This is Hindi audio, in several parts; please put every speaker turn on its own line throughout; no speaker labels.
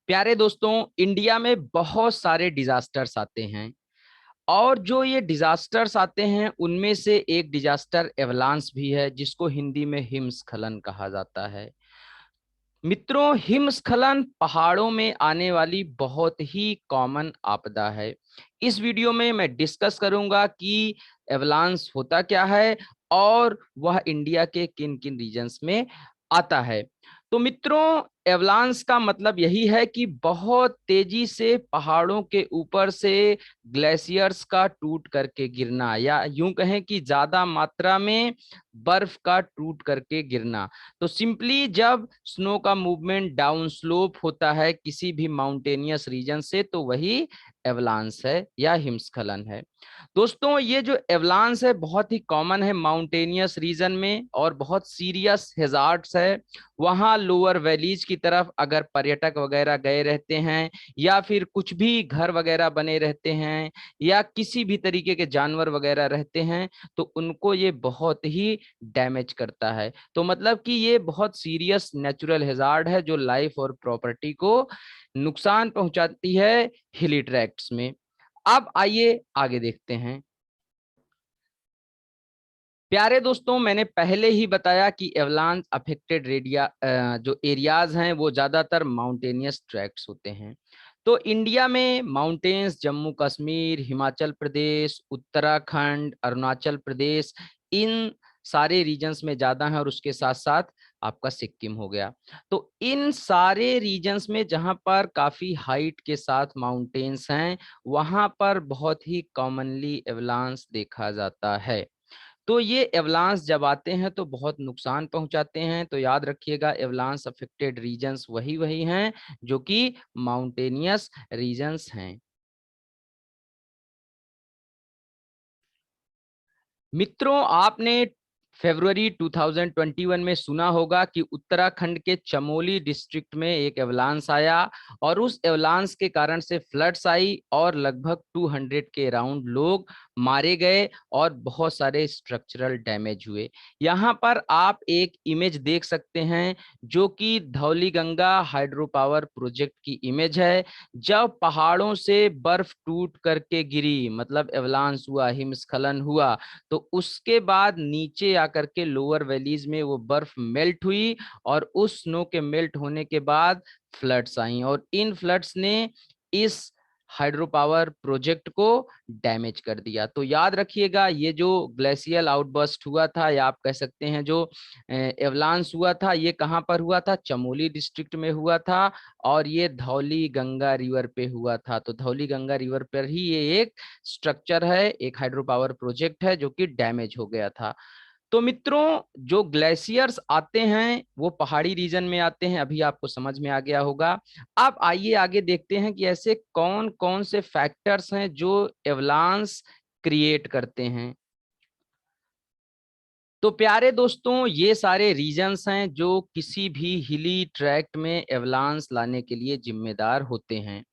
प्यारे दोस्तों, इंडिया में बहुत सारे डिजास्टर्स आते हैं और जो ये डिजास्टर्स आते हैं उनमें से एक डिजास्टर एवलांस भी है, जिसको हिंदी में हिमस्खलन कहा जाता है। मित्रों, हिमस्खलन पहाड़ों में आने वाली बहुत ही कॉमन आपदा है। इस वीडियो में मैं डिस्कस करूंगा कि एवलांस होता क्या है और वह इंडिया के किन किन रीजन्स में आता है। तो मित्रों, एवलांस का मतलब यही है कि बहुत तेजी से पहाड़ों के ऊपर से ग्लेशियर्स का टूट करके गिरना, या यूं कहें कि ज्यादा मात्रा में बर्फ का टूट करके गिरना। तो सिंपली जब स्नो का मूवमेंट डाउन स्लोप होता है किसी भी माउंटेनियस रीजन से, तो वही एवलांस है या हिमस्खलन है। दोस्तों, ये जो एवलांस है बहुत ही कॉमन है माउंटेनियस रीजन में और बहुत सीरियस हैजार्ड्स है। वहां लोअर वैलीज की तरफ अगर पर्यटक वगैरह गए रहते हैं, या फिर कुछ भी घर वगैरह बने रहते हैं, या किसी भी तरीके के जानवर वगैरह रहते हैं, तो उनको ये बहुत ही डैमेज करता है। तो मतलब कि ये बहुत सीरियस नेचुरल हैजार्ड है जो लाइफ और प्रॉपर्टी को नुकसान पहुंचाती है हिली ट्रैक्ट्स में। अब आइए आगे देखते हैं। प्यारे दोस्तों, मैंने पहले ही बताया कि एवलांस अफेक्टेड रेडिया जो एरियाज हैं वो ज्यादातर माउंटेनियस ट्रैक्ट्स होते हैं। तो इंडिया में माउंटेन्स जम्मू कश्मीर, हिमाचल प्रदेश, उत्तराखंड, अरुणाचल प्रदेश, इन सारे रीजन्स में ज्यादा है, और उसके साथ साथ आपका सिक्किम हो गया। तो इन सारे रीजन्स में जहां पर काफी हाइट के साथ माउंटेन्स हैं, वहां पर बहुत ही कॉमनली एवलांस देखा जाता है। तो ये एवलांस जब आते हैं तो बहुत नुकसान पहुंचाते हैं। तो याद रखिएगा, एवलांस अफेक्टेड रीजन्स वही वही हैं जो कि माउंटेनियस रीजन्स हैं। मित्रों, आपने फरवरी 2021 में सुना होगा कि उत्तराखंड के चमोली डिस्ट्रिक्ट में एक एवलांस आया, और उस एवलांस के कारण से फ्लड्स आई और लगभग 200 के अराउंड लोग मारे गए और बहुत सारे स्ट्रक्चरल डैमेज हुए। यहाँ पर आप एक इमेज देख सकते हैं जो कि धौलीगंगा हाइड्रो पावर प्रोजेक्ट की इमेज है। जब पहाड़ों से बर्फ टूट करके गिरी, मतलब एवलांस हुआ, हिमस्खलन हुआ, तो उसके बाद नीचे आकर के लोअर वैलीज में वो बर्फ मेल्ट हुई, और उस स्नो के मेल्ट होने के बाद फ्लड्स आई, और इन फ्लड्स ने इस हाइड्रो पावर प्रोजेक्ट को डैमेज कर दिया। तो याद रखिएगा, ये जो ग्लेशियल आउटबर्स्ट हुआ था, या आप कह सकते हैं जो एवलांस हुआ था, ये कहाँ पर हुआ था? चमोली डिस्ट्रिक्ट में हुआ था, और ये धौली गंगा रिवर पे हुआ था। तो धौली गंगा रिवर पर ही ये एक स्ट्रक्चर है, एक हाइड्रो पावर प्रोजेक्ट है जो कि डैमेज हो गया था। तो मित्रों, जो ग्लेशियर्स आते हैं वो पहाड़ी रीजन में आते हैं, अभी आपको समझ में आ गया होगा। अब आइए आगे देखते हैं कि ऐसे कौन कौन से फैक्टर्स हैं जो एवलांस क्रिएट करते हैं। तो प्यारे दोस्तों, ये सारे रीजन्स हैं जो किसी भी हिली ट्रैक्ट में एवलांस लाने के लिए जिम्मेदार होते हैं।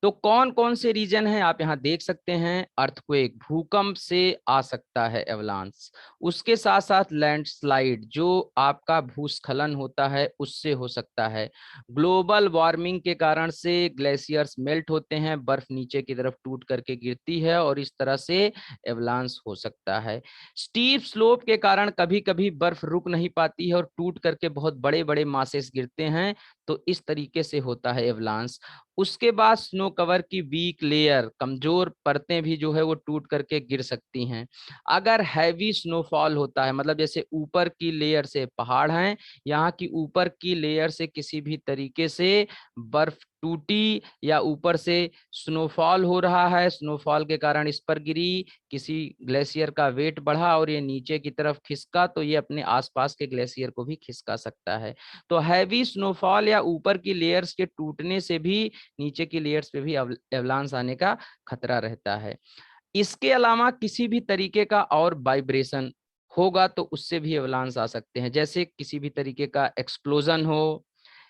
तो कौन कौन से रीजन हैं आप यहाँ देख सकते हैं। अर्थक्वेक, भूकंप से आ सकता है एवलांस। उसके साथ साथ लैंडस्लाइड, जो आपका भूस्खलन होता है, उससे हो सकता है। ग्लोबल वार्मिंग के कारण से ग्लेशियर्स मेल्ट होते हैं, बर्फ नीचे की तरफ टूट करके गिरती है, और इस तरह से एवलांस हो सकता है। स्टीप स्लोप के कारण कभी कभी बर्फ रुक नहीं पाती है और टूट करके बहुत बड़े बड़े मासेस गिरते हैं, तो इस तरीके से होता है एवलांस। उसके बाद स्नो कवर की वीक लेयर, कमजोर परतें भी जो है वो टूट करके गिर सकती हैं। अगर हैवी स्नोफॉल होता है, मतलब जैसे ऊपर की लेयर से, पहाड़ हैं, यहाँ की ऊपर की लेयर से किसी भी तरीके से बर्फ टूटी, या ऊपर से स्नोफॉल हो रहा है, स्नोफॉल के कारण इस पर गिरी, किसी ग्लेशियर का वेट बढ़ा और ये नीचे की तरफ खिसका, तो ये अपने आसपास के ग्लेशियर को भी खिसका सकता है। तो हैवी स्नोफॉल या ऊपर की लेयर्स के टूटने से भी नीचे की लेयर्स पे भी एवलांस आने का खतरा रहता है। इसके अलावा किसी भी तरीके का और वाइब्रेशन होगा तो उससे भी एवलांस आ सकते हैं, जैसे किसी भी तरीके का एक्सप्लोजन हो,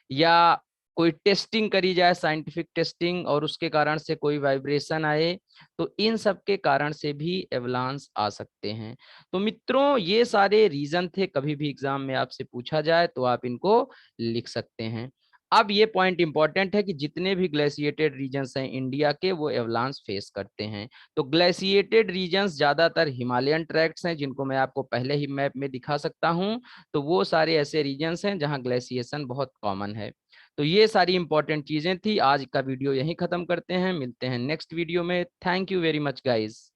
या कोई टेस्टिंग करी जाए, साइंटिफिक टेस्टिंग, और उसके कारण से कोई वाइब्रेशन आए, तो इन सब के कारण से भी एवलांस आ सकते हैं। तो मित्रों, ये सारे रीजन थे, कभी भी एग्जाम में आपसे पूछा जाए तो आप इनको लिख सकते हैं। अब ये पॉइंट इंपॉर्टेंट है कि जितने भी ग्लेशिएटेड रीजन्स हैं इंडिया के, वो एवलांस फेस करते हैं। तो ग्लेशिएटेड रीजन्स ज्यादातर हिमालयन ट्रैक्ट्स हैं, जिनको मैं आपको पहले ही मैप में दिखा सकता हूं। तो वो सारे ऐसे रीजन्स हैं जहां ग्लेशिएशन बहुत कॉमन है। तो ये सारी इंपॉर्टेंट चीजें थी। आज का वीडियो यहीं खत्म करते हैं, मिलते हैं नेक्स्ट वीडियो में। Thank you very much guys.